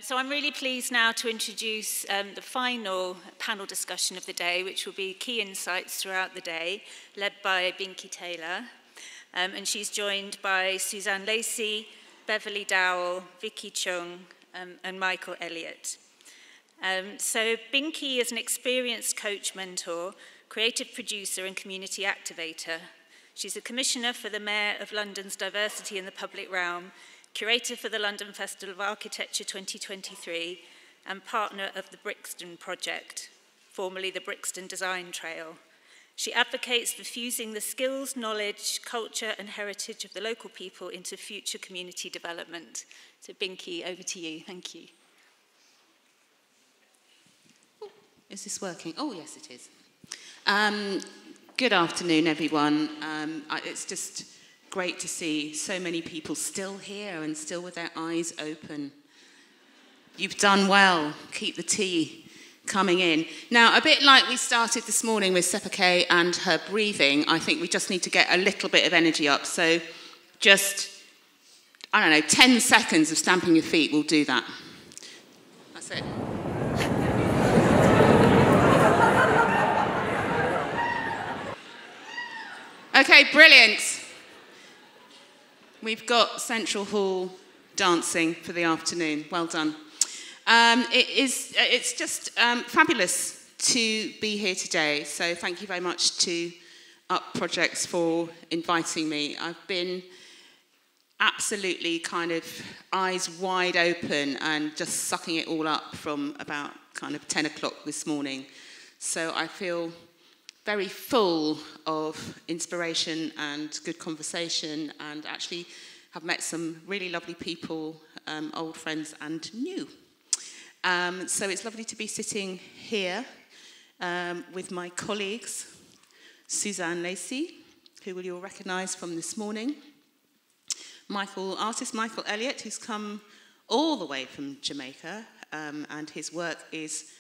So I'm really pleased now to introduce the final panel discussion of the day, which will be key insights throughout the day, led by Binki Taylor. And she's joined by Suzanne Lacy, Beverley Dowdell, Vikkie Cheng, and Michael Elliott. So Binki is an experienced coach mentor, creative producer and community activator. She's a commissioner for the Mayor of London's Diversity in the Public Realm, curator for the London Festival of Architecture 2023, and partner of the Brixton Project, formerly the Brixton Design Trail. She advocates for fusing the skills, knowledge, culture, and heritage of the local people into future community development. So Binki, over to you. Thank you. Is this working? Oh, yes, it is. Good afternoon, everyone. It's just great to see so many people still here and still with their eyes open. You've done well. Keep the tea coming in. Now, a bit like we started this morning with Sepake and her breathing, I think we just need to get a little bit of energy up. So just, 10 seconds of stamping your feet will do that. That's it. Okay, brilliant. We've got Central Hall dancing for the afternoon. Well done. It's just fabulous to be here today. So thank you very much to Up Projects for inviting me. I've been absolutely kind of eyes wide open and just sucking it all up from about kind of 10 o'clock this morning. So I feel very full of inspiration and good conversation, and actually have met some really lovely people, old friends and new. So it's lovely to be sitting here with my colleagues, Suzanne Lacy, who you'll recognise from this morning, artist Michael Elliott, who's come all the way from Jamaica, and his work is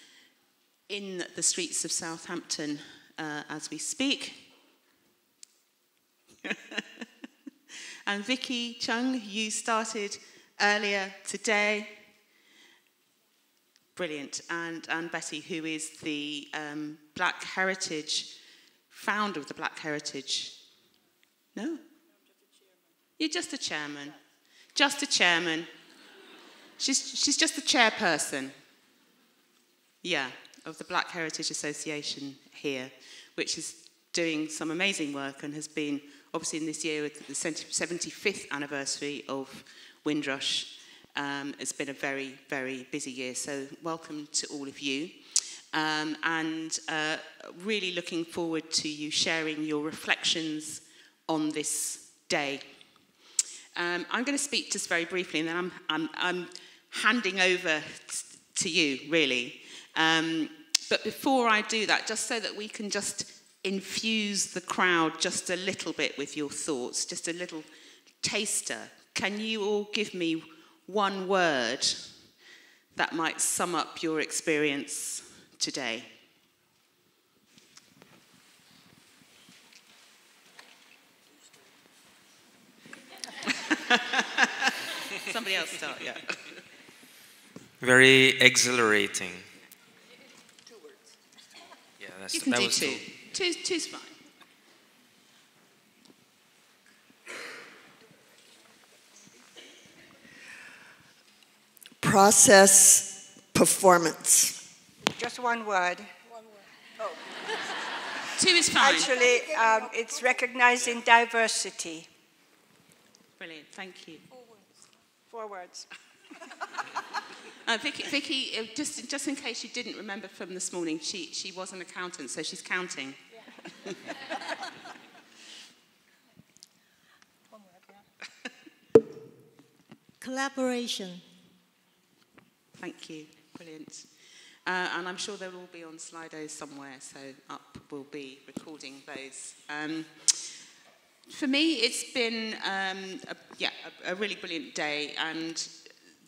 in the streets of Southampton as we speak. And Vikkie Cheng, you started earlier today. Brilliant. And Betty, who is the Black Heritage, founder of the Black Heritage. No? You're just a chairman. Just a chairman. She's just the chairperson. Yeah, of the Black Heritage Association here, which is doing some amazing work and has been, obviously in this year, with the 75th anniversary of Windrush. It's been a very, very busy year, so welcome to all of you. And really looking forward to you sharing your reflections on this day. I'm going to speak just very briefly, and then I'm handing over to you, really. But before I do that, just so that we can just infuse the crowd just a little bit with your thoughts, just a little taster, can you all give me one word that might sum up your experience today? Somebody else start, yeah. Very exhilarating. You can do two. Two's fine. Process performance. Just one word. Oh. Two is fine. Actually, it's recognizing diversity. Brilliant, thank you. 4 words. Vikkie, just in case you didn't remember from this morning, she was an accountant, so she's counting. Yeah. One word, yeah. Collaboration. Thank you, brilliant. And I'm sure they'll all be on Slido somewhere, so Up will be recording those. For me, it's been a really brilliant day, and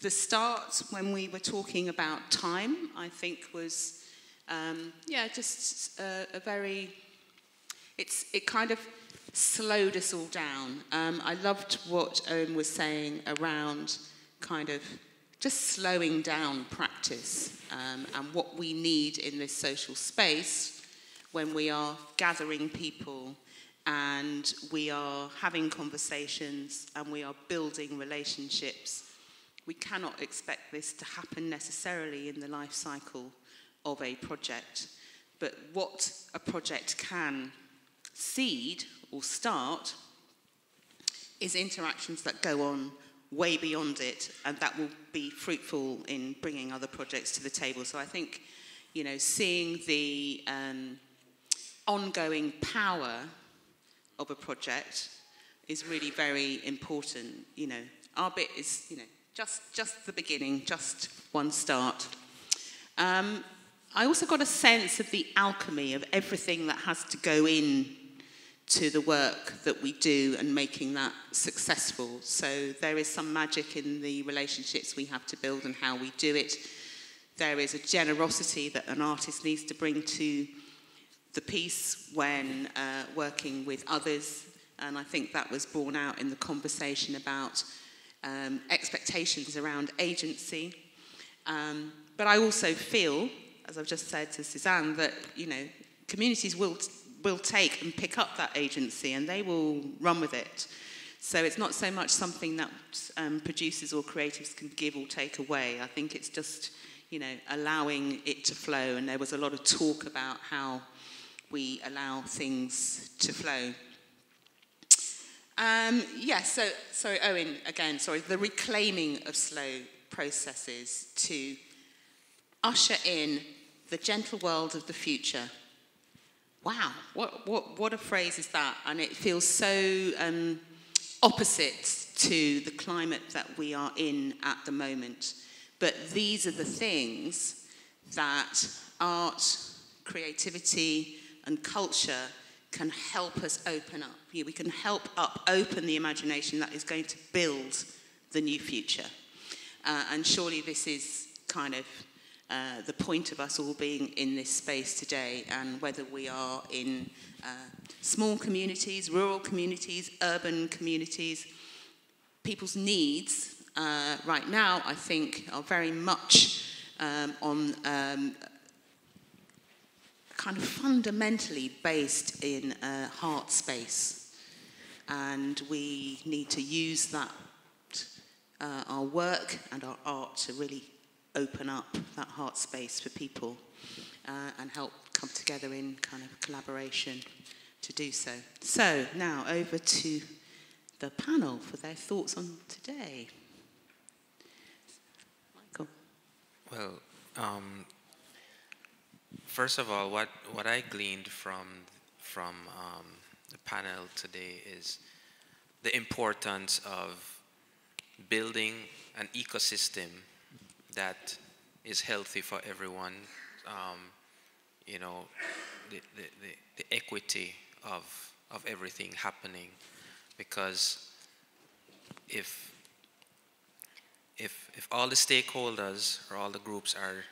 the start when we were talking about time, I think was, just a very, it kind of slowed us all down. I loved what Owen was saying around kind of just slowing down practice and what we need in this social space when we are gathering people and we are having conversations and we are building relationships. We cannot expect this to happen necessarily in the life cycle of a project, but what a project can seed or start is interactions that go on way beyond it, and that will be fruitful in bringing other projects to the table. So I think, you know, seeing the ongoing power of a project is really very important. You know, our bit is, you know, just the beginning, just one start. I also got a sense of the alchemy of everything that has to go in to the work that we do and making that successful. So there is some magic in the relationships we have to build and how we do it. There is a generosity that an artist needs to bring to the piece when working with others, and I think that was borne out in the conversation about expectations around agency. But I also feel, as I've just said to Suzanne, that, you know, communities will take and pick up that agency and they will run with it. So it's not so much something that producers or creatives can give or take away. I think it's just, you know, allowing it to flow. And there was a lot of talk about how we allow things to flow. Sorry, Owen, again, sorry. The reclaiming of slow processes to usher in the gentle world of the future. Wow, what a phrase is that? And it feels so opposite to the climate that we are in at the moment. But these are the things that art, creativity, and culture can help us open up. We can help open the imagination that is going to build the new future. And surely this is kind of the point of us all being in this space today, and whether we are in small communities, rural communities, urban communities, people's needs right now, I think, are very much on kind of fundamentally based in heart space. And we need to use that, our work and our art, to really open up that heart space for people and help come together in kind of collaboration to do so. So now over to the panel for their thoughts on today. Michael. Well, first of all, what I gleaned from the panel today is the importance of building an ecosystem that is healthy for everyone. You know, the equity of everything happening, because if all the stakeholders or all the groups are,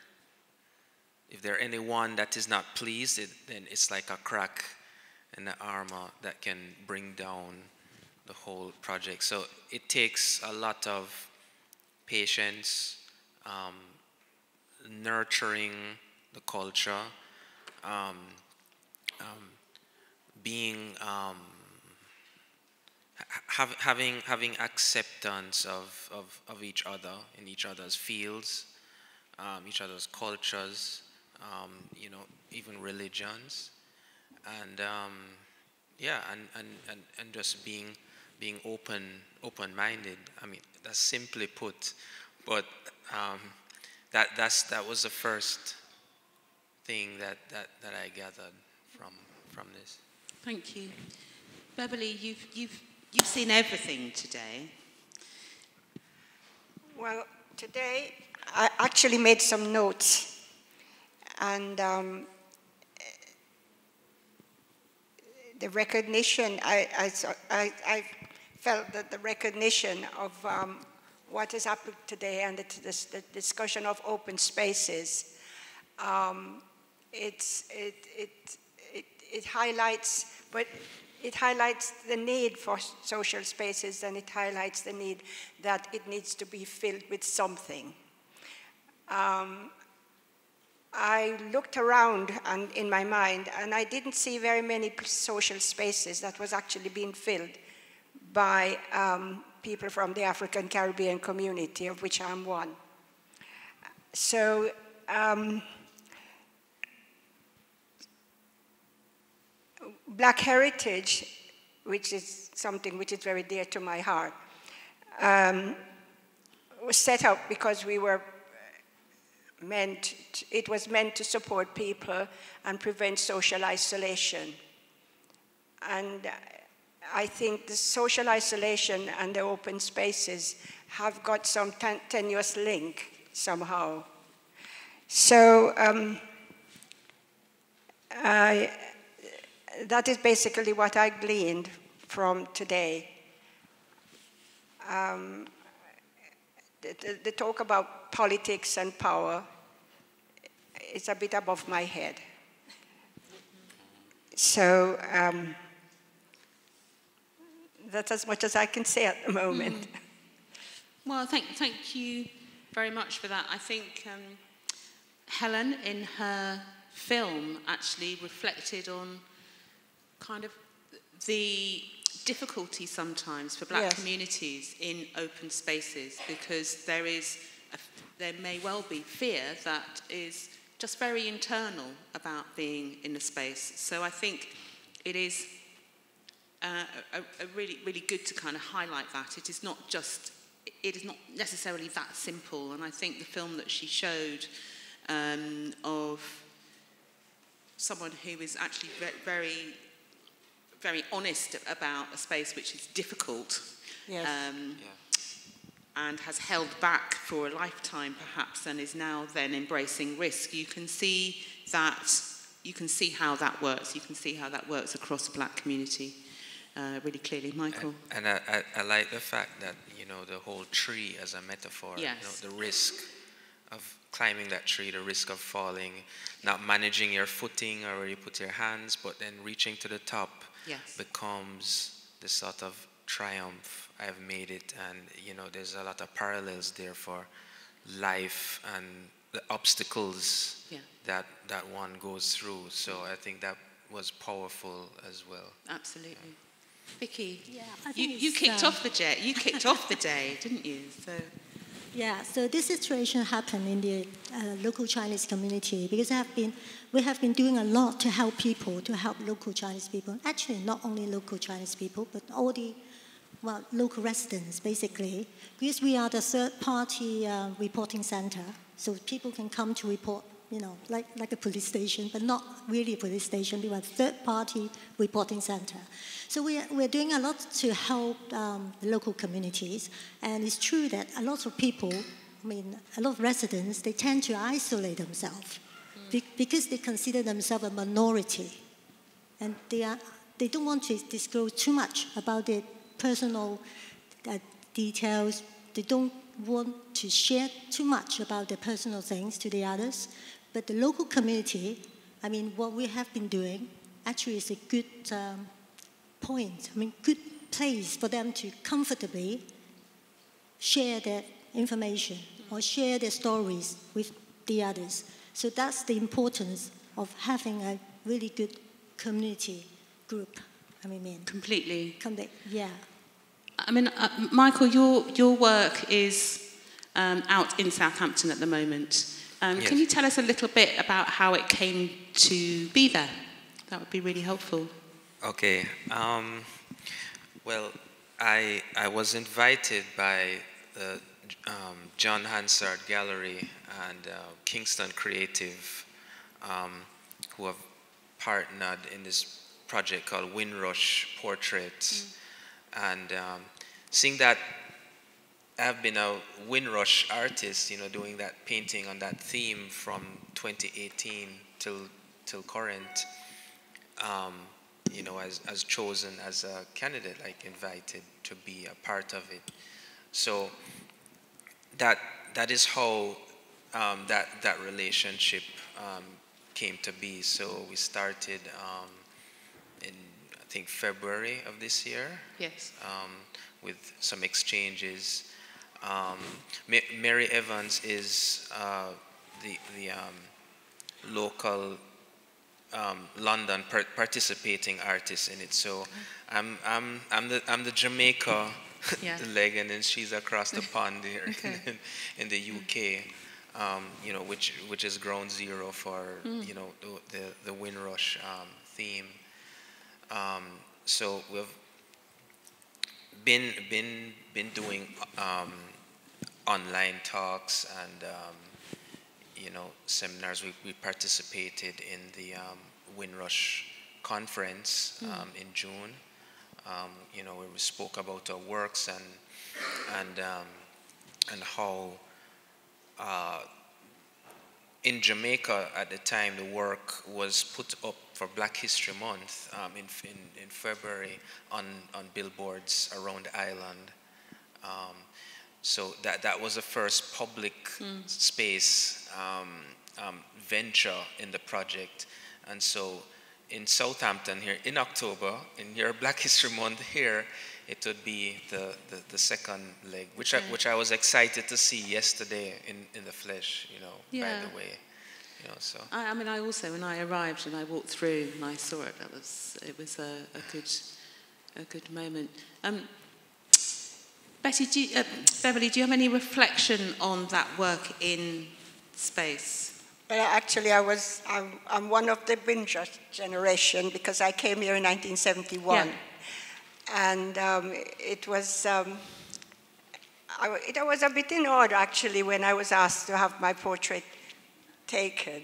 if there anyone that is not pleased, then it's like a crack in the armor that can bring down the whole project. So it takes a lot of patience, nurturing the culture, having acceptance of each other in each other's fields, each other's cultures, you know, even religions, and and just being open-minded. I mean, that's simply put, but that was the first thing that I gathered from this. Thank you, Beverley. You've seen everything today. Well, today I actually made some notes, and the recognition, I felt that the recognition of what has happened today and the discussion of open spaces, it highlights, but it highlights the need for social spaces, and it highlights the need that it needs to be filled with something. I looked around and in my mind, and I didn't see very many social spaces that was actually being filled by people from the African Caribbean community, of which I'm one. So Black Heritage, which is something which is very dear to my heart, was set up because we were it was meant to support people and prevent social isolation. And I think the social isolation and the open spaces have got some tenuous link somehow. So that is basically what I gleaned from today. The talk about politics and power is a bit above my head. So that's as much as I can say at the moment. Well, thank you very much for that. I think Helen, in her film, actually reflected on kind of the difficulty sometimes for black communities in open spaces, because there may well be fear that is just very internal about being in a space. So I think it is really, really good to kind of highlight that. It is not necessarily that simple. And I think the film that she showed of someone who is actually very, very honest about a space which is difficult, and has held back for a lifetime perhaps, and is now then embracing risk. You can see how that works. You can see how that works across the black community really clearly. Michael? And I like the fact that, the whole tree as a metaphor, the risk of climbing that tree, the risk of falling, not managing your footing or where you put your hands, but then reaching to the top becomes the sort of triumph. I've made it, and there's a lot of parallels there for life and the obstacles that one goes through. So I think that was powerful as well. Absolutely. Vikkie, you kicked off the day. You kicked off the day, didn't you? So. Yeah, so this situation happened in the local Chinese community because we have been doing a lot to help people, to help local Chinese people. Actually, not only local Chinese people, but all the local residents, basically, because we are the third-party reporting center, so people can come to report, like a police station, but not really a police station. We are a third-party reporting center. So we're doing a lot to help the local communities, and it's true that a lot of people, a lot of residents, they tend to isolate themselves because they consider themselves a minority, and they don't want to disclose too much about their personal details. They don't want to share too much about their personal things to the others. But the local community, what we have been doing actually is a good point. Good place for them to comfortably share their information or share their stories with the others. So that's the importance of having a really good community group. Completely. Yeah. Michael, your work is out in Southampton at the moment. Yes. Can you tell us a little bit about how it came to be there? That would be really helpful. Okay. Well, I was invited by the John Hansard Gallery and Kingston Creative, who have partnered in this project called Windrush Portraits. And seeing that I've been a Windrush artist, doing that painting on that theme from 2018 till current, as chosen as a candidate, invited to be a part of it. So that is how that relationship came to be. So we started in think, February of this year. Yes. With some exchanges. Mary Evans is the local London participating artist in it. So I'm the Jamaica leg, and then she's across the pond here in the UK. You know, which is ground zero for you know the Windrush theme. So we've been doing online talks and you know, seminars. We participated in the Windrush conference in June. You know, where we spoke about our works and how in Jamaica at the time the work was put up for Black History Month in February on billboards around the island. So that was the first public space venture in the project. And so in Southampton here in October, in your Black History Month here, it would be the second leg, which I was excited to see yesterday in the flesh, you know, by the way. You know, so. I mean, I also, when I arrived and I walked through and I saw it, it was a good moment. Betty, Beverley, do you have any reflection on that work in space? Well, actually, I'm one of the Windrush generation because I came here in 1971. Yeah. And it was a bit in order, actually, when I was asked to have my portrait taken.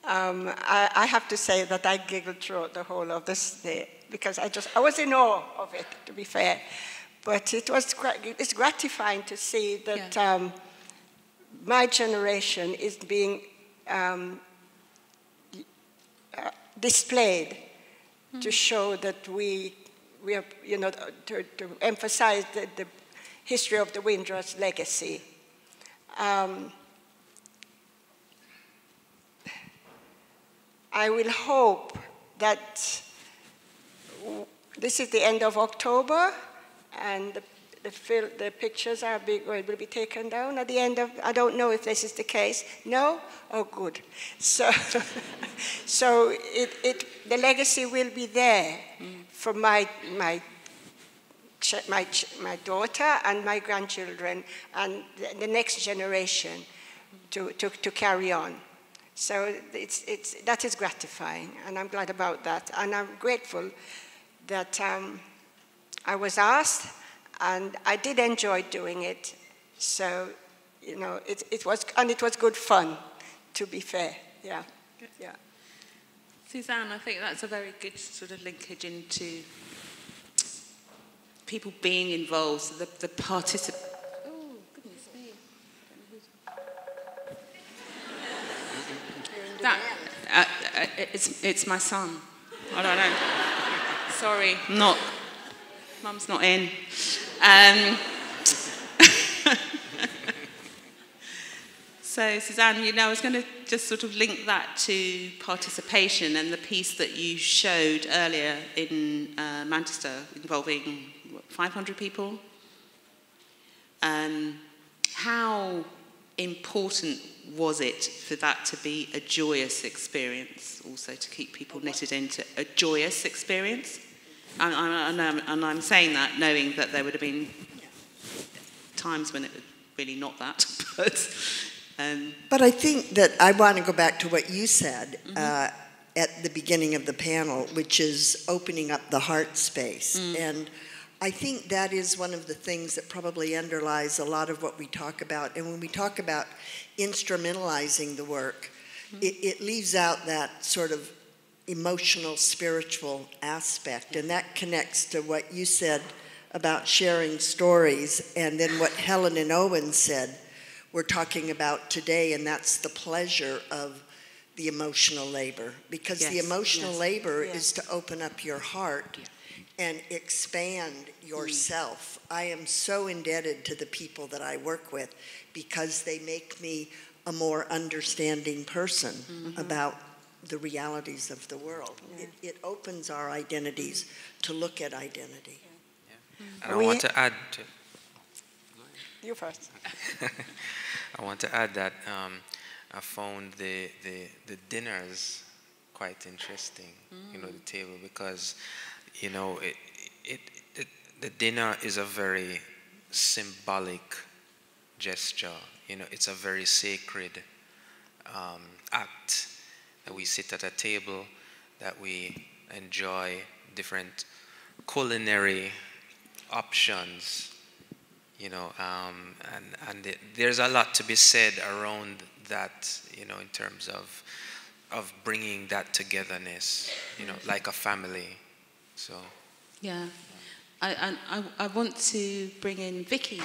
I have to say that I giggled throughout the whole of this day because I was in awe of it, to be fair. But it's gratifying to see that my generation is being displayed to show that we are, you know, to emphasize the history of the Windrush legacy. I will hope that this is the end of October, and the pictures will be taken down at the end of. I don't know if this is the case. No? Oh, good. So, the legacy will be there for my daughter and my grandchildren and the next generation to carry on. So that is gratifying, and I'm glad about that. And I'm grateful that I was asked, and I did enjoy doing it. So, you know, it was good fun, to be fair. Yeah. Good. Yeah. Suzanne, I think that's a very good sort of linkage into people being involved, so the participant. Oh, goodness me. It's my son. I don't know. Sorry, Mum's not in. So, Suzanne, you know, I was going to just sort of link that to participation and the piece that you showed earlier in Manchester involving 500 people. How important was it for that to be a joyous experience, also to keep people knitted into a joyous experience? And I'm saying that knowing that there would have been times when it was really not that, But I think that I want to go back to what you said at the beginning of the panel, which is opening up the heart space. And I think that is one of the things that probably underlies a lot of what we talk about. And when we talk about instrumentalizing the work, it leaves out that sort of emotional, spiritual aspect. And that connects to what you said about sharing stories, and then what Helen and Owen said we're talking about today, and that's the pleasure of the emotional labor. Because the emotional labor is to open up your heart and expand yourself. I am so indebted to the people that I work with because they make me a more understanding person about the realities of the world. Yeah. It opens our identities to look at identity. Yeah. And I want to add to... You first. I want to add that I found the dinners quite interesting, you know, the table, because, you know, the dinner is a very symbolic gesture. You know, it's a very sacred act that we sit at a table, that we enjoy different culinary options, you know, and there's a lot to be said around that, you know, in terms of bringing that togetherness, you know, like a family. So yeah, I want to bring in Vikkie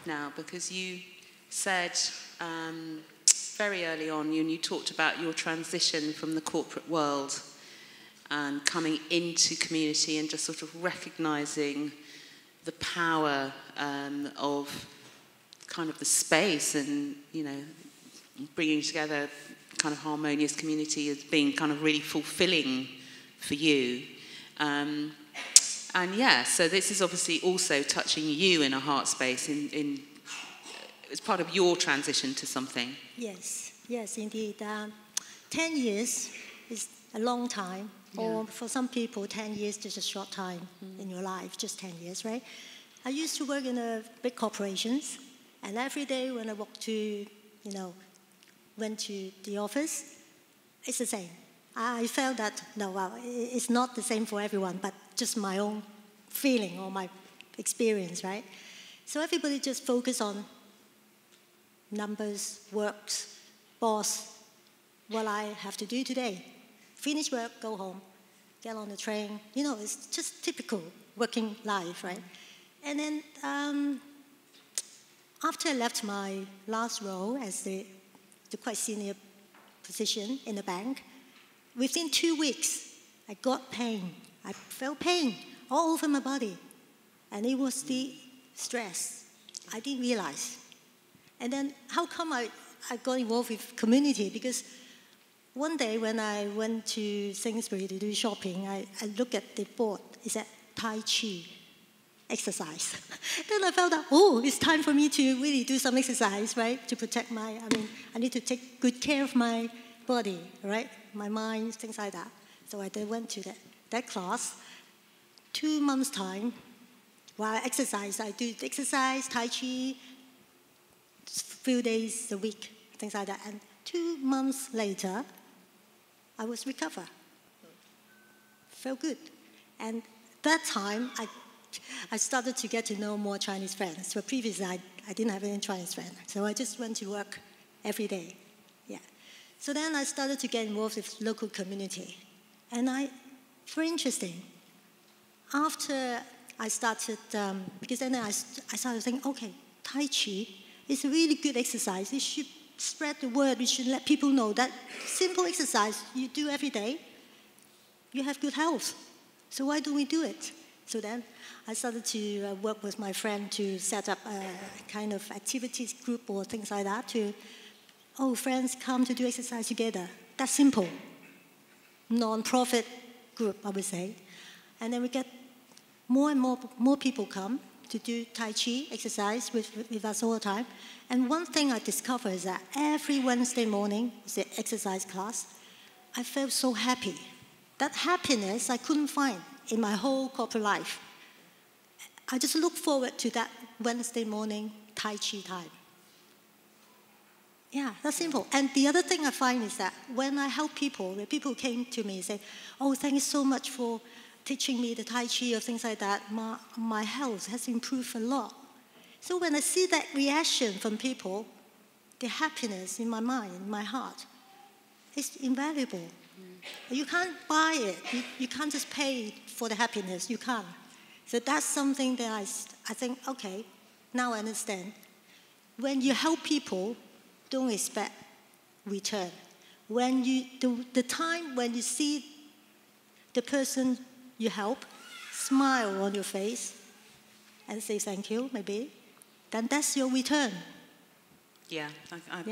now, because you said very early on, you talked about your transition from the corporate world and coming into community and just sort of recognising the power of kind of the space and, you know, bringing together kind of harmonious community as being kind of really fulfilling for you. And yeah, so this is obviously also touching you in a heart space in as part of your transition to something. Yes, yes, indeed. 10 years is a long time, or for some people, 10 years is a short time in your life, just 10 years, right? I used to work in big corporations, and every day when I walked to, went to the office, it's the same. I felt that, it's not the same for everyone, but just my own feeling or my experience, right? So everybody just focus on numbers, works, boss, what I have to do today. Finish work, go home, get on the train. It's just typical working life, right? And then after I left my last role as the quite senior position in the bank, within 2 weeks, I got pain. I felt pain all over my body. And it was the stress. I didn't realize. And then how come I got involved with community? Because one day when I went to Sainsbury to do shopping, I looked at the board. It said Tai Chi exercise. Then I felt that, it's time for me to really do some exercise, right? To protect I need to take good care of my body, right? My mind, things like that. So I then went to that class. 2 months' time, while I exercise, I do exercise, Tai Chi, few days a week, things like that. And 2 months later, I was recovered. Felt good. And that time, I started to get to know more Chinese friends. So previously, I didn't have any Chinese friends. So I just went to work every day. Yeah. So then I started to get involved with local community. And very interesting. After I started, because then I started thinking, okay, Tai Chi is a really good exercise. You should spread the word. We should let people know that simple exercise you do every day, you have good health. So why don't we do it? So then I started to work with my friend to set up a kind of activities group or things like that friends come to do exercise together. That's simple. Non-profit group, I would say. And then we get more and more people come to do Tai Chi exercise with us all the time. And one thing I discovered is that every Wednesday morning, it's the exercise class, I felt so happy. That happiness I couldn't find in my whole corporate life. I just look forward to that Wednesday morning Tai Chi time. Yeah, that's simple. And the other thing I find is that when I help people, when people came to me and say, thank you so much for teaching me the Tai Chi or things like that, my health has improved a lot. So when I see that reaction from people, the happiness in my mind, in my heart, it's invaluable. You can't buy it. You can't just pay for the happiness. You can't. So that's something that I think, okay, now I understand. When you help people, don't expect return. When the time when you see the person you help, smile on your face, and say thank you, maybe, then that's your return. Yeah, I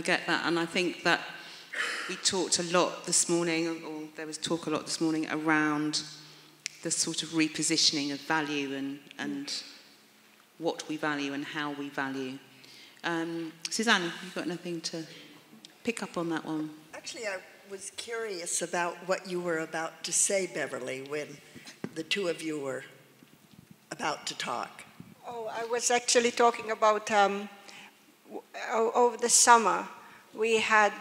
get that. And I think that we talked a lot this morning, or there was talk a lot this morning around the sort of repositioning of value and what we value and how we value. Suzanne, you've got anything to pick up on that one? Actually, I was curious about what you were about to say, Beverley, when the two of you were about to talk. Oh, I was actually talking about over the summer, we had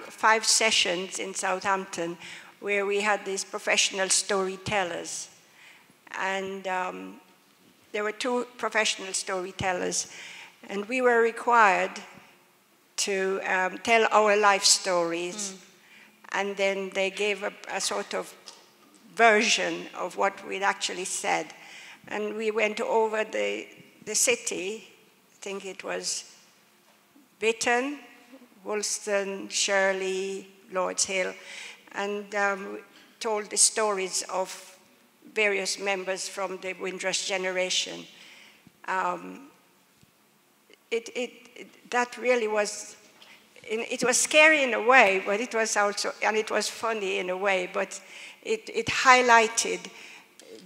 5 sessions in Southampton where we had these professional storytellers. And there were 2 professional storytellers, and we were required to tell our life stories. And then they gave a sort of version of what we'd actually said. And we went over the city. I think it was Bitton, Woolston, Shirley, Lord's Hill, and told the stories of various members from the Windrush generation. That really was, it was scary in a way, but it was also, and it was funny in a way, but it highlighted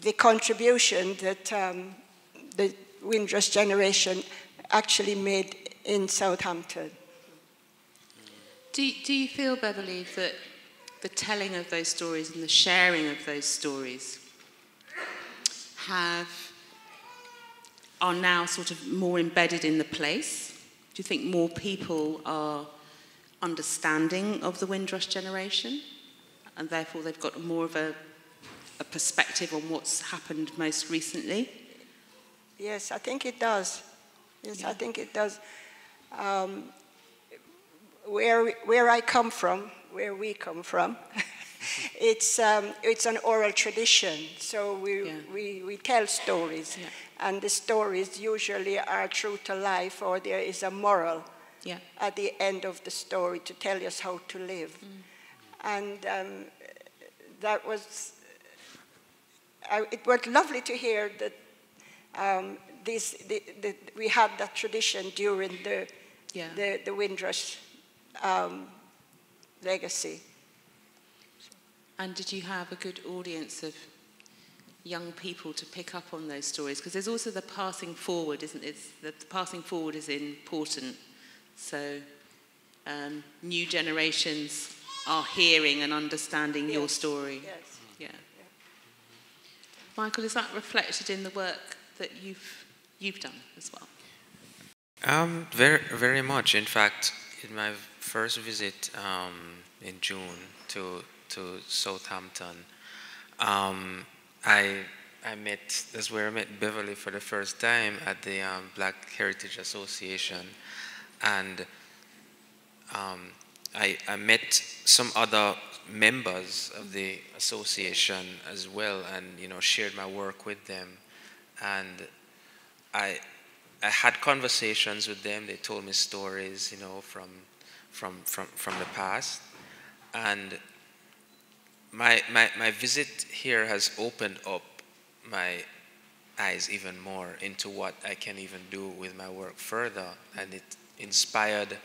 the contribution that the Windrush generation actually made in Southampton. Do you feel, Beverley, that the telling of those stories and the sharing of those stories are now sort of more embedded in the place? Do you think more people are understanding of the Windrush generation, and therefore they've got more of a perspective on what's happened most recently? Yes, I think it does. Yes, yeah. I think it does. Where I come from, where we come from, it's an oral tradition. So we tell stories, and the stories usually are true to life, or there is a moral at the end of the story to tell us how to live. And that was, it was lovely to hear that we had that tradition during the Windrush legacy. And did you have a good audience of young people to pick up on those stories? Because there's also the passing forward, isn't it? The passing forward is important. So new generations are hearing and understanding your story. Yes. Yeah. Michael, is that reflected in the work that you've done as well? Very, very much. In fact, in my first visit in June to Southampton, I met, that's where I met Beverley for the first time at the Black Heritage Association, and I met some other members of the association as well, and shared my work with them, and I had conversations with them. They told me stories, from the past, and my visit here has opened up my eyes even more into what I can even do with my work further, and it inspired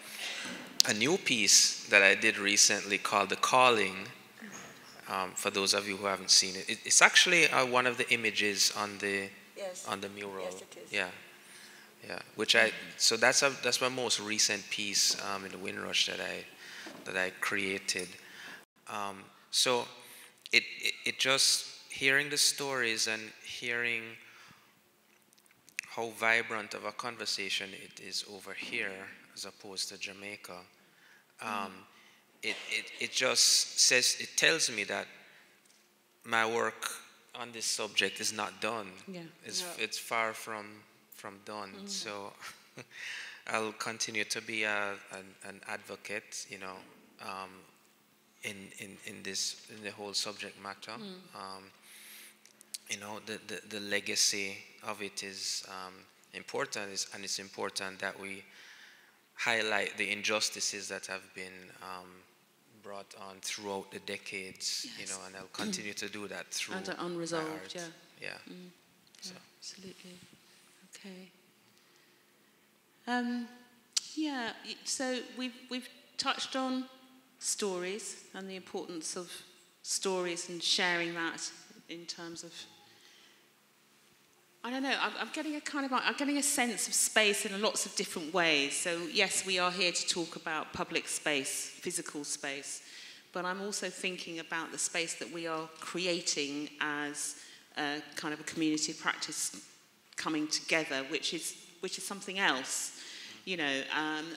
a new piece that I did recently called The Calling. For those of you who haven't seen it, it's actually one of the images on the mural. Yes, it is. Yeah. So that's my most recent piece in the Windrush that I created. So it just hearing the stories and hearing how vibrant of a conversation it is over here as opposed to Jamaica. It just says, it tells me that my work on this subject is not done. Yeah. It's far from done. So I'll continue to be an advocate, in the whole subject matter. The legacy of it is important, and it's important that we highlight the injustices that have been brought on throughout the decades, and I'll continue to do that through and unresolved, my art. Yeah. So. Absolutely. Okay. So we've touched on stories and the importance of stories and sharing that in terms of, I don't know, I'm getting a sense of space in lots of different ways. So yes, we are here to talk about public space, physical space, but I'm also thinking about the space that we are creating as a kind of a community of practice coming together, which is something else, you know,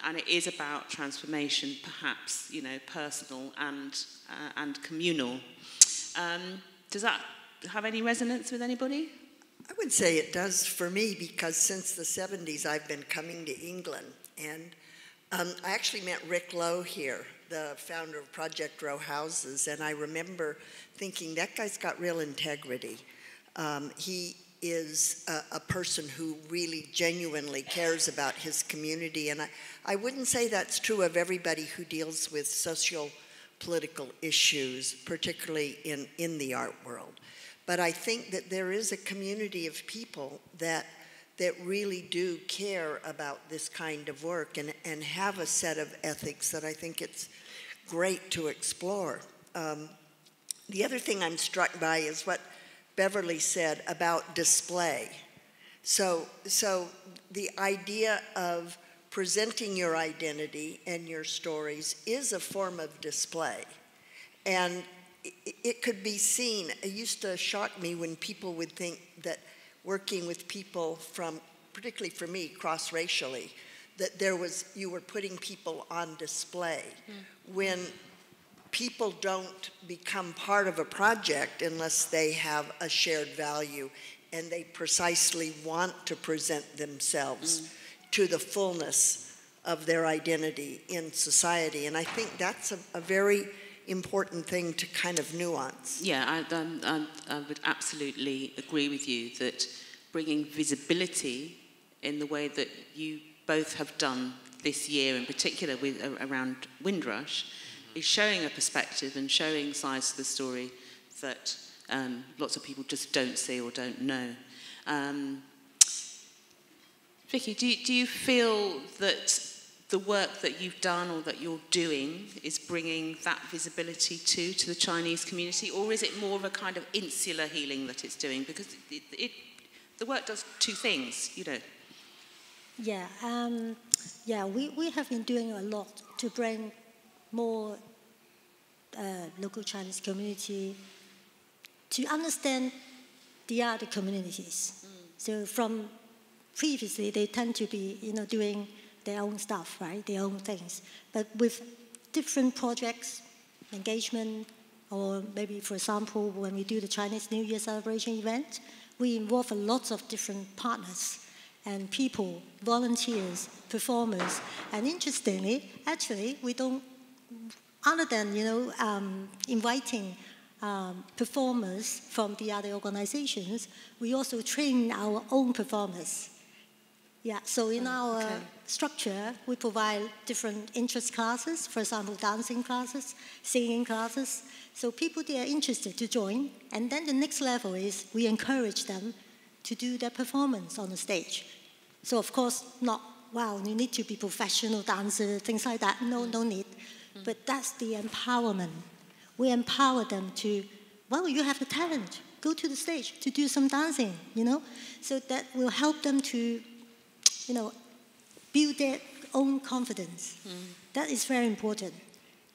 and it is about transformation, perhaps, you know, personal and communal. Does that have any resonance with anybody? I would say it does for me, because since the 70s I've been coming to England, and I actually met Rick Lowe here, the founder of Project Row Houses, and I remember thinking, that guy's got real integrity. He is a person who really genuinely cares about his community, and I wouldn't say that's true of everybody who deals with socio-political issues, particularly in the art world. But I think that there is a community of people that really do care about this kind of work and have a set of ethics that I think it's great to explore. The other thing I'm struck by is what Beverley said about display. So the idea of presenting your identity and your stories is a form of display. And it could be seen. It used to shock me when people would think that working with people from, particularly for me, cross-racially, that you were putting people on display. When people don't become part of a project unless they have a shared value and they precisely want to present themselves to the fullness of their identity in society. And I think that's a very important thing to kind of nuance. Yeah, I would absolutely agree with you that bringing visibility in the way that you both have done this year, in particular around Windrush, is showing a perspective and showing sides to the story that lots of people just don't see or don't know. Vikkie, do you feel that the work that you've done or that you're doing is bringing that visibility to the Chinese community, or is it more of a kind of insular healing that it's doing? Because the work does two things, you know. Yeah, we have been doing a lot to bring more local Chinese community to understand the other communities. So from previously, they tend to be, you know, doing their own stuff, right? Their own things. But with different projects, engagement, or maybe, for example, when we do the Chinese New Year celebration event, we involve a lot of different partners and people, volunteers, performers. And interestingly, actually, we don't, other than, you know, inviting performers from the other organizations, we also train our own performers. Yeah, so in our structure, we provide different interest classes, for example, dancing classes, singing classes. So people, they are interested to join. And then the next level is we encourage them to do their performance on the stage. So of course, not, wow, you need to be professional dancer, things like that. No need. But that's the empowerment. We empower them to, well, you have the talent. Go to the stage to do some dancing, you know. So that will help them to, you know, build their own confidence. That is very important.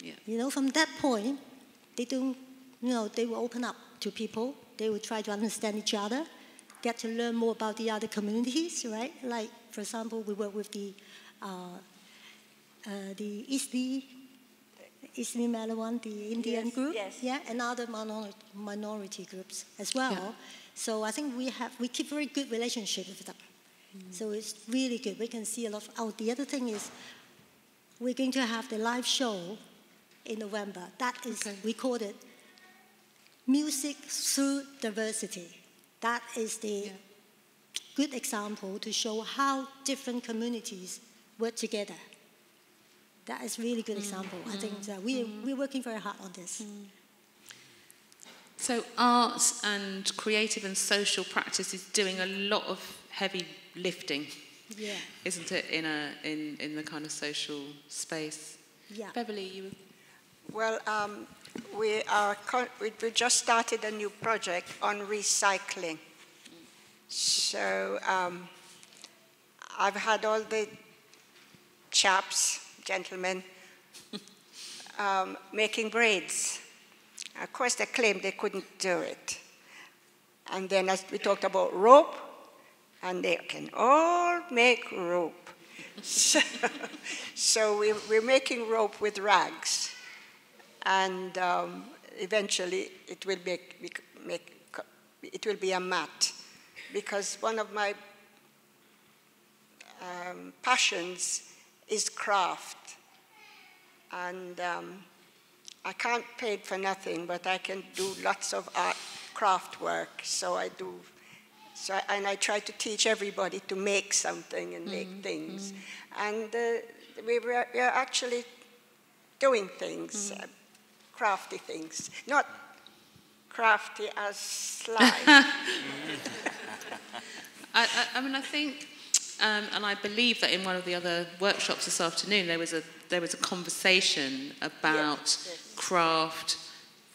Yeah. You know, from that point, they don't, you know, they will open up to people. They will try to understand each other, get to learn more about the other communities, right? Like, for example, we work with the Isli Malawan, the Indian group, and other minority groups as well. Yeah. So I think we keep very good relationship with them. So it's really good. We can see a lot. The other thing is we're going to have the live show in November. That is, we call it Music Through Diversity. That is the good example to show how different communities work together. That is really good example. I think that we're working very hard on this. So arts and creative and social practice is doing a lot of heavy lifting, isn't it, in the kind of social space? Yeah. Beverley, you Well, we just started a new project on recycling. So I've had all the gentlemen, making braids. Of course, they claimed they couldn't do it. And then as we talked about rope, and they can all make rope. So we're making rope with rags. And eventually it will be a mat. Because one of my passions is craft. And I can't pay for nothing, but I can do lots of craft work. So I do. And I try to teach everybody to make something and make things. And we're actually doing things, crafty things. Not crafty as sly. I mean, I think, and I believe that in one of the other workshops this afternoon, there was a conversation about craft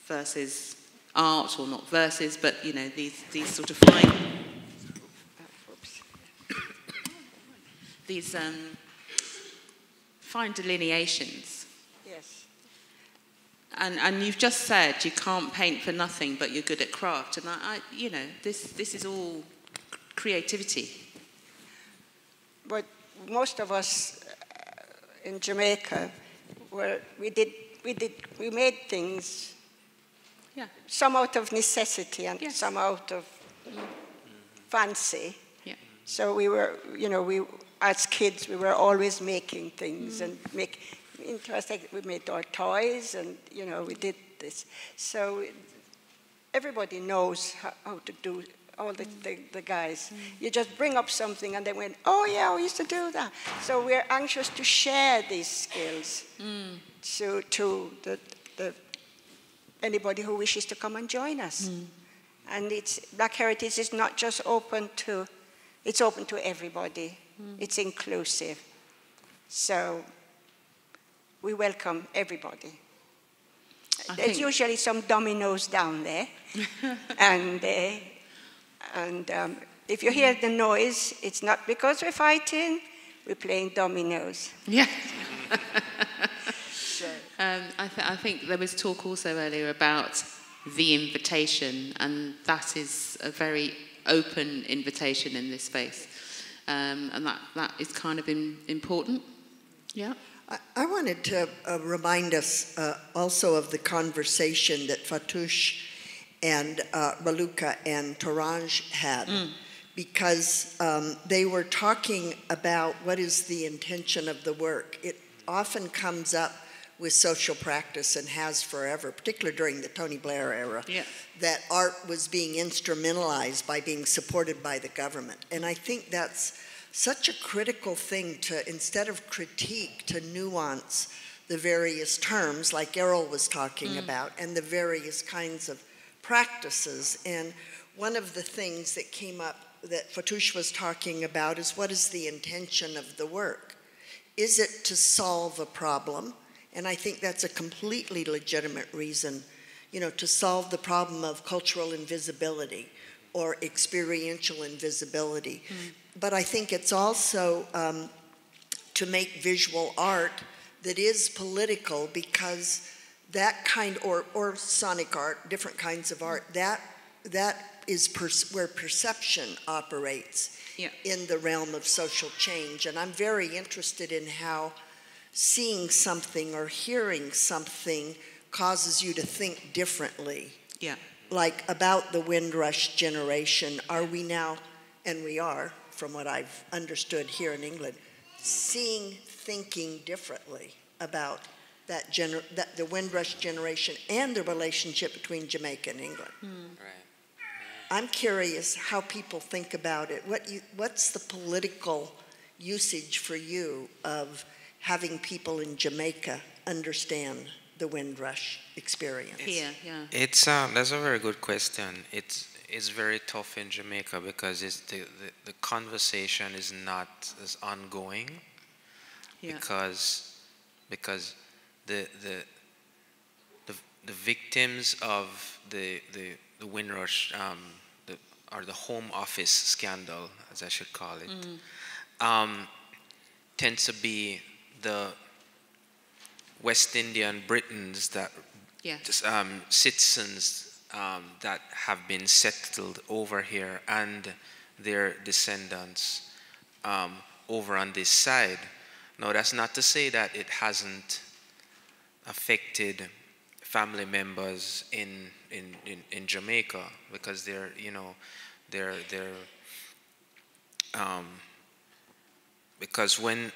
versus art, or not versus, but you know, these sort of fine delineations. Yes. And you've just said you can't paint for nothing, but you're good at craft, and you know, this is all creativity. But most of us in Jamaica, we made things. Yeah. Some out of necessity and some out of fancy. Yeah. So we were, as kids, we were always making things and we made our toys and, we did this. So everybody knows how to do, all the guys. You just bring up something and they went, oh yeah, we used to do that. So we're anxious to share these skills to anybody who wishes to come and join us. And Black Heritage is not just it's open to everybody. It's inclusive. So we welcome everybody. There's usually some dominoes down there. and if you hear the noise, it's not because we're fighting, we're playing dominoes. Yeah. I think there was talk also earlier about the invitation, and that is a very open invitation in this space, and that is kind of important. Yeah. I wanted to remind us also of the conversation that Fatouche and Raluca and Torange had, because they were talking about what is the intention of the work. It often comes up with social practice and has forever, particularly during the Tony Blair era, that art was being instrumentalized by being supported by the government. And I think that's such a critical thing to, instead of critique, to nuance the various terms like Errol was talking about and the various kinds of practices. And one of the things that came up that Fatouche was talking about is, what is the intention of the work? Is it to solve a problem? And I think that's a completely legitimate reason, to solve the problem of cultural invisibility or experiential invisibility. But I think it's also to make visual art that is political, because that kind, or sonic art, different kinds of art, that is where perception operates in the realm of social change. And I'm very interested in how seeing something or hearing something causes you to think differently. Yeah. Like about the Windrush generation, are we now, and we are, from what I've understood here in England, thinking differently about that the Windrush generation and the relationship between Jamaica and England. Right. I'm curious how people think about it. What's the political usage for you of having people in Jamaica understand the Windrush experience? That's a very good question. It's very tough in Jamaica because the conversation is not as ongoing, because the victims of the Windrush, or the Home Office scandal, as I should call it, tend to be the West Indian Britons that citizens that have been settled over here and their descendants over on this side. Now, that's not to say that it hasn't affected family members in Jamaica, because they're because when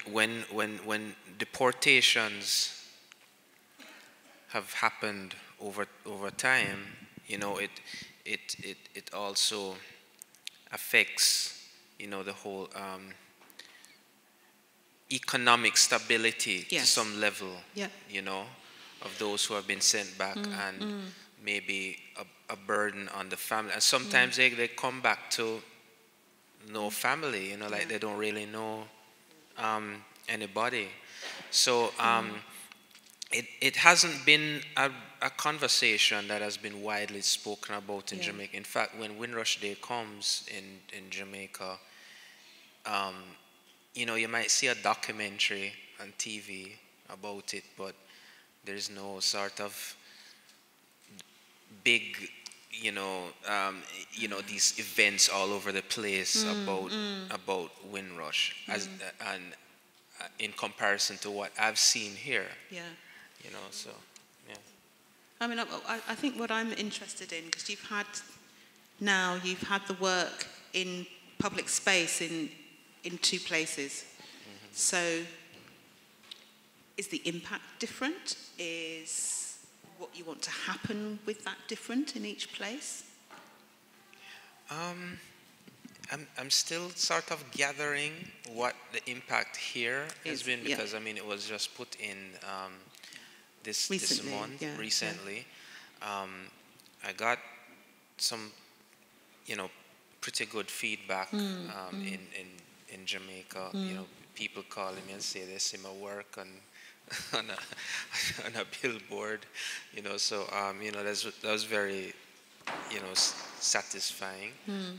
deportations have happened over time, you know, it also affects, you know, the whole economic stability to some level, you know, of those who have been sent back, and maybe a burden on the family. And sometimes they come back to no family, you know, like they don't really know anybody. So it hasn't been a conversation that has been widely spoken about in Jamaica. In fact, when Windrush Day comes in Jamaica, you know, you might see a documentary on TV about it, but there's no sort of big, you know, these events all over the place about Windrush, and in comparison to what I've seen here. Yeah. You know, so yeah. I mean, I think what I'm interested in, because you've had the work in public space in two places. So is the impact different? Is what you want to happen with that different in each place? I'm still sort of gathering what the impact here has been, because I mean, it was just put in this month recently. I got some, you know, pretty good feedback in Jamaica. You know, people calling me and say they see my work on a billboard. You know, so you know, that was very, you know, satisfying.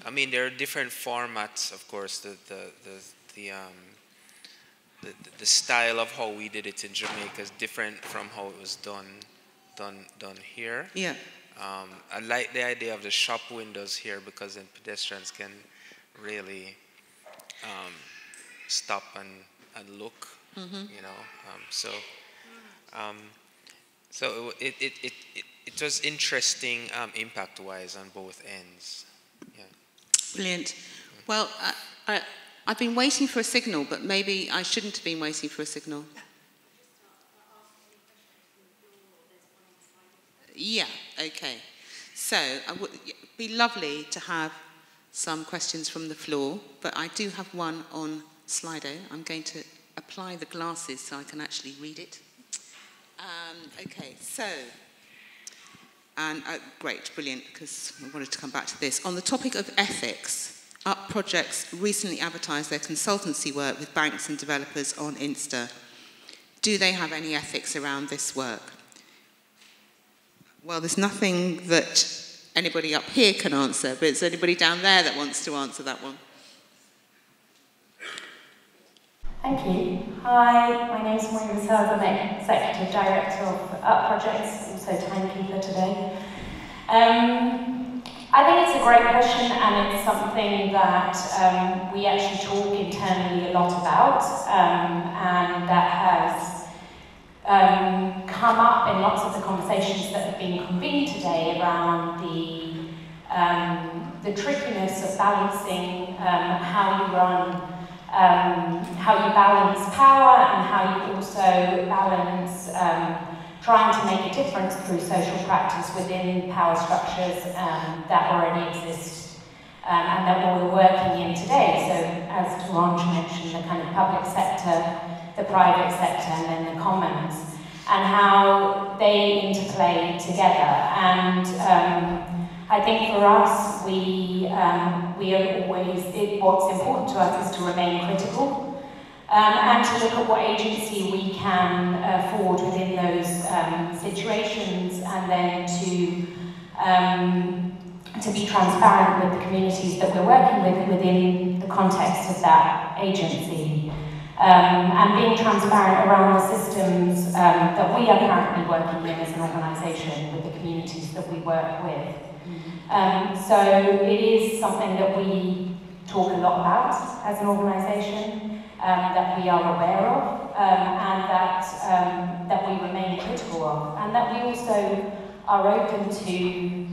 I mean, there are different formats, of course. The style of how we did it in Jamaica is different from how it was done here. Yeah. I like the idea of the shop windows here, because then pedestrians can really stop and look. You know, so it was interesting impact-wise on both ends. Yeah. Brilliant. Well, I've been waiting for a signal, but maybe I shouldn't have been waiting for a signal. Yeah, okay. So it would be lovely to have some questions from the floor, but I do have one on Slido. I'm going to apply the glasses so I can actually read it. Okay, so, and great, brilliant, because I wanted to come back to this. On the topic of ethics, Up Projects recently advertised their consultancy work with banks and developers on Insta. Do they have any ethics around this work? Well, there's nothing that anybody up here can answer, but is there anybody down there that wants to answer that one? Thank you. Hi, my name is Maureen Sells. I'm Executive Director of Up Projects, also timekeeper today. I think it's a great question, and it's something that we actually talk internally a lot about, and that has come up in lots of the conversations that have been convened today around the trickiness of balancing how you run, how you balance power, and how you also balance trying to make a difference through social practice within power structures that already exist and that we're working in today. So, as Taranj mentioned, the kind of public sector, the private sector, and then the commons, and how they interplay together. And I think for us, we are always, what's important to us is to remain critical and to look at what agency we can afford within those situations, and then to be transparent with the communities that we're working with within the context of that agency. And being transparent around the systems that we are currently working in as an organisation with the communities that we work with. So it is something that we talk a lot about as an organisation, that we are aware of, and that we remain critical of, and that we also are open to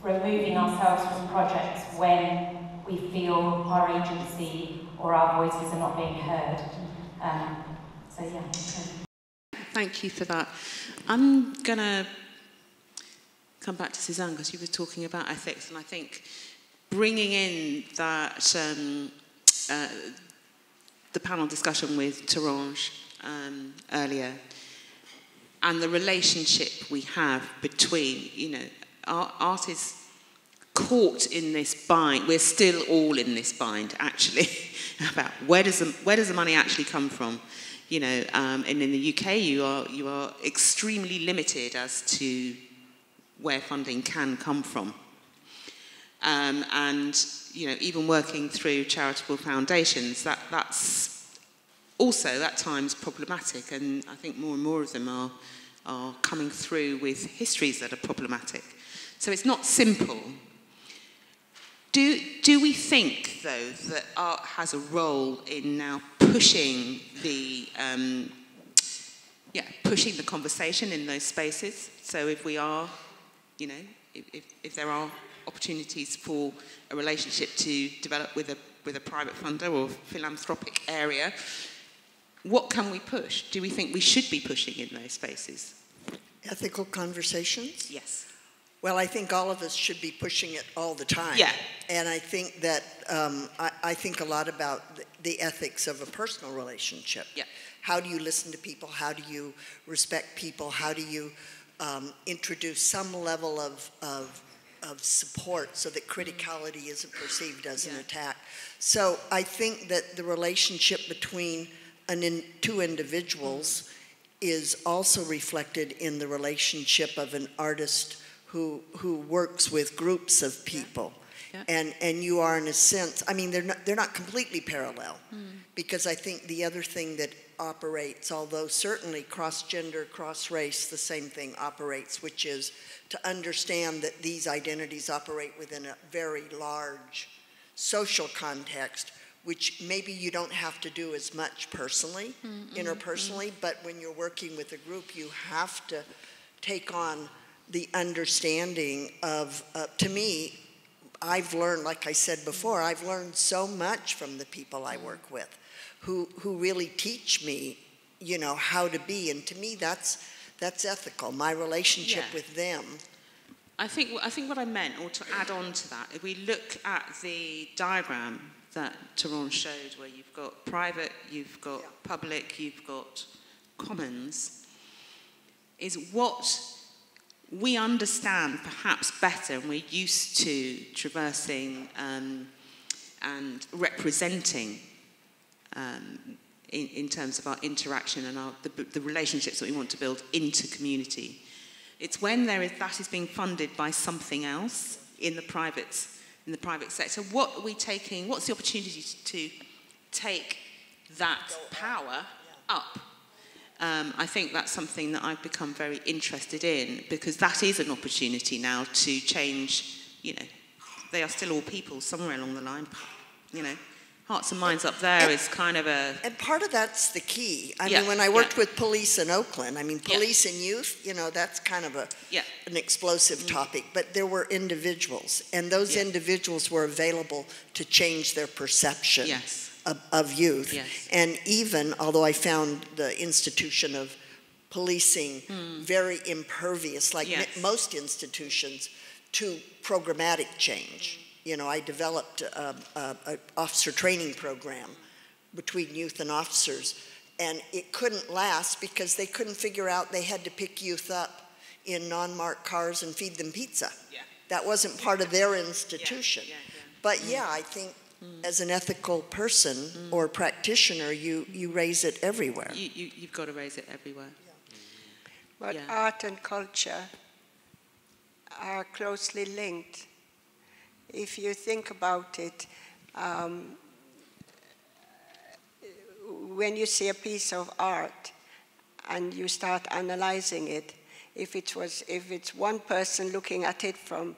removing ourselves from projects when we feel our agency or our voices are not being heard. So yeah. Thank you for that. I'm going to come back to Suzanne, because you were talking about ethics, and I think bringing in that the panel discussion with Tarange earlier, and the relationship we have between, you know, art is caught in this bind. We're still all in this bind, actually, about where does the money actually come from? You know, and in the UK, you are extremely limited as to where funding can come from. And you know, even working through charitable foundations, that's also at times problematic, and I think more and more of them are coming through with histories that are problematic. So it's not simple. Do we think, though, that art has a role in now pushing the conversation in those spaces? So if we are, you know, if there are opportunities for a relationship to develop with a private funder or philanthropic area, what can we push? Do we think we should be pushing in those spaces? Ethical conversations? Yes. Well, I think all of us should be pushing it all the time. Yeah. And I think that I think a lot about the ethics of a personal relationship. Yeah. How do you listen to people? How do you respect people? How do you introduce some level of support so that criticality isn't perceived as an attack? So I think that the relationship between two individuals is also reflected in the relationship of an artist who works with groups of people. Yeah. And you are, in a sense, I mean, they're not completely parallel, because I think the other thing that operates, although certainly cross-gender, cross-race, the same thing operates, which is to understand that these identities operate within a very large social context, which maybe you don't have to do as much personally, interpersonally, but when you're working with a group, you have to take on the understanding of, to me, I've learned, like I said before, I've learned so much from the people I work with, who really teach me, you know, how to be, and to me that's ethical. My relationship with them. I think what I meant, or to add on to that, if we look at the diagram that Tarange showed, where you've got private, you've got public, you've got commons, is what we understand perhaps better, and we're used to traversing and representing in terms of our interaction and the relationships that we want to build into community. It's when that is being funded by something else in the private sector. What are we taking? What's the opportunity to take that power up? I think that's something that I've become very interested in, because that is an opportunity now to change. You know, they are still all people somewhere along the line. You know, hearts and minds up there is kind of a... And part of that's the key. I mean, when I worked with police in Oakland, I mean, police and youth, you know, that's kind of an explosive topic. But there were individuals, and those individuals were available to change their perception. Yes. Of youth. Yes. And even, although I found the institution of policing very impervious, like most institutions, to programmatic change. You know, I developed an officer training program between youth and officers, and it couldn't last because they couldn't figure out they had to pick youth up in non-marked cars and feed them pizza. Yeah. That wasn't part of their institution. But I think as an ethical person or practitioner, you raise it everywhere. You've got to raise it everywhere. But art and culture are closely linked. If you think about it, when you see a piece of art and you start analyzing it, if it's one person looking at it from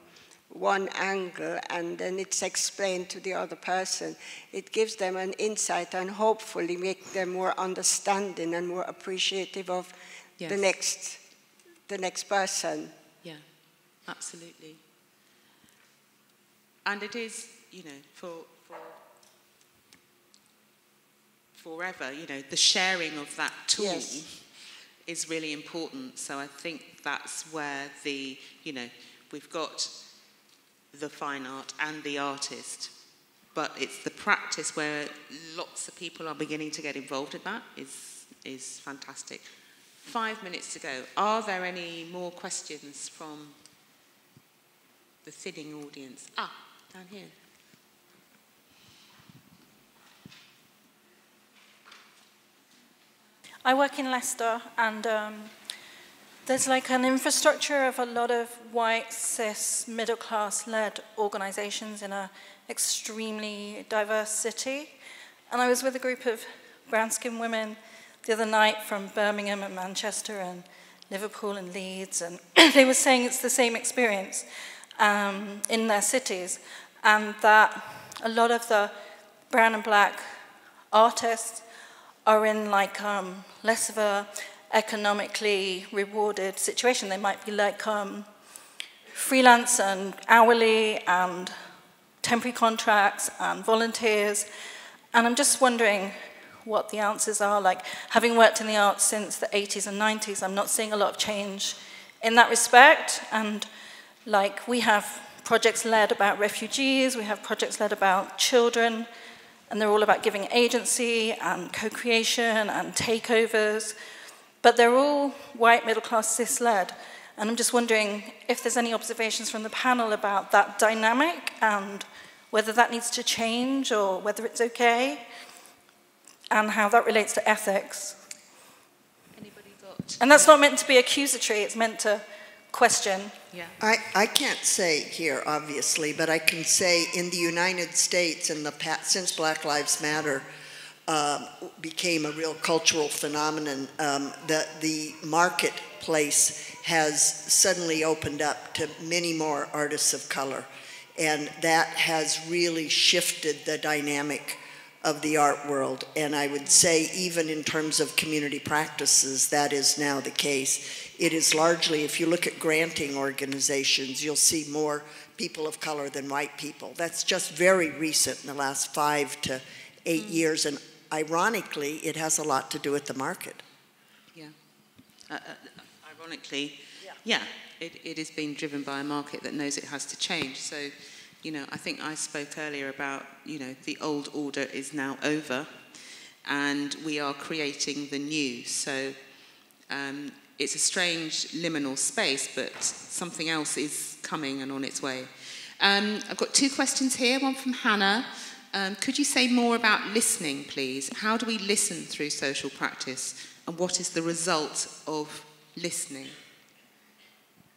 one angle and then it's explained to the other person, it gives them an insight and hopefully make them more understanding and more appreciative of the next person. Yeah, absolutely. And it is, for forever, the sharing of that tool is really important. So I think that's where we've got the fine art and the artist, but it's the practice where lots of people are beginning to get involved in that is fantastic. 5 minutes to go. Are there any more questions from the thinning audience? Down here. I work in Leicester, and there's like an infrastructure of a lot of white, cis, middle-class-led organizations in an extremely diverse city. And I was with a group of brown-skinned women the other night from Birmingham and Manchester and Liverpool and Leeds, and they were saying it's the same experience in their cities, and that a lot of the brown and black artists are in like less of a economically rewarded situation. They might be like freelance and hourly and temporary contracts and volunteers. And I'm just wondering what the answers are. Like, having worked in the arts since the 80s and 90s, I'm not seeing a lot of change in that respect. And like, we have projects led about refugees, we have projects led about children, and they're all about giving agency and co-creation and takeovers. But they're all white, middle-class, cis-led. And I'm just wondering if there's any observations from the panel about that dynamic and whether that needs to change or whether it's okay, and how that relates to ethics. Anybody got? And that's not meant to be accusatory, it's meant to question. Yeah. I can't say here, obviously, but I can say in the United States, since Black Lives Matter became a real cultural phenomenon, the marketplace has suddenly opened up to many more artists of color. And that has really shifted the dynamic of the art world. And I would say even in terms of community practices, that is now the case. It is largely, if you look at granting organizations, you'll see more people of color than white people. That's just very recent in the last 5 to 8 years. And ironically, it has a lot to do with the market. Yeah. Ironically, it is being driven by a market that knows it has to change. So, I think I spoke earlier about, the old order is now over and we are creating the new. So it's a strange liminal space, but something else is coming and on its way. I've got 2 questions here, one from Hannah. Could you say more about listening, please? How do we listen through social practice, and what is the result of listening?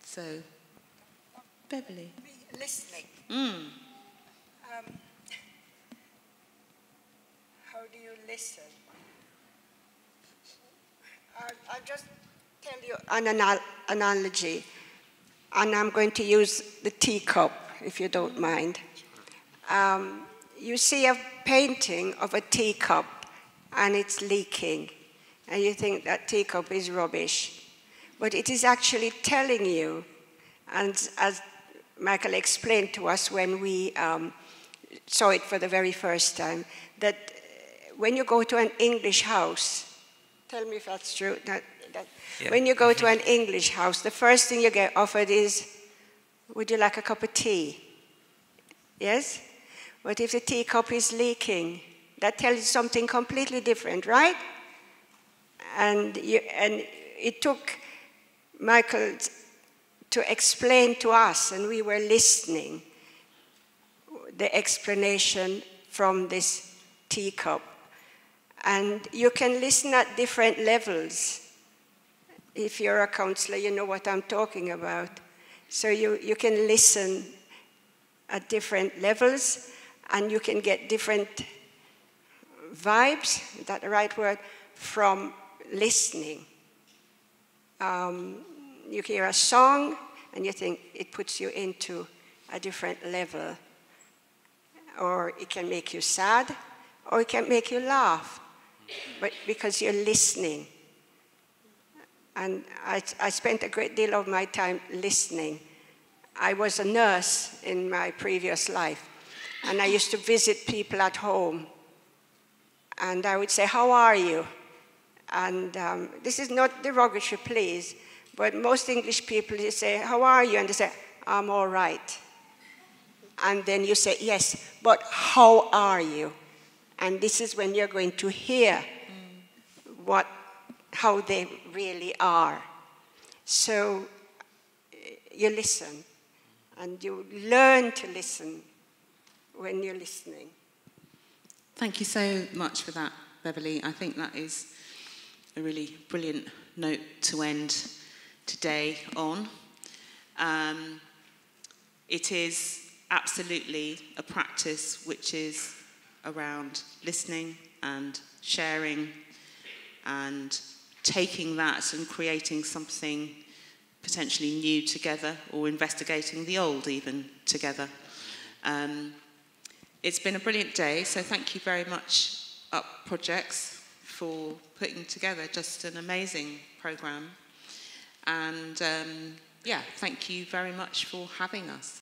So, Beverley. Listening. How do you listen? I'll just tell you an analogy, and I'm going to use the teacup, if you don't mind. You see a painting of a teacup, and it's leaking, and you think that teacup is rubbish. But it is actually telling you, and as Michael explained to us when we saw it for the very first time, that when you go to an English house, tell me if that's true, when you go to an English house, the first thing you get offered is, would you like a cup of tea? Yes? But if the teacup is leaking, that tells you something completely different, right? And it took Michael to explain to us, and we were listening, the explanation from this teacup. And you can listen at different levels. If you're a counselor, you know what I'm talking about. So you can listen at different levels, and you can get different vibes, is that the right word, from listening. You hear a song, and you think it puts you into a different level. Or it can make you sad, or it can make you laugh, but because you're listening. And I spent a great deal of my time listening. I was a nurse in my previous life, and I used to visit people at home. And I would say, "How are you?" And this is not derogatory, please, but most English people, you say, "How are you?" And they say, "I'm all right." And then you say, "Yes, but how are you?" And this is when you're going to hear how they really are. So you listen, and you learn to listen when you're listening. Thank you so much for that, Beverley. I think that is a really brilliant note to end today on. It is absolutely a practice which is around listening and sharing and taking that and creating something potentially new together, or investigating the old even together. It's been a brilliant day, so thank you very much, Up Projects, for putting together just an amazing programme. And yeah, thank you very much for having us.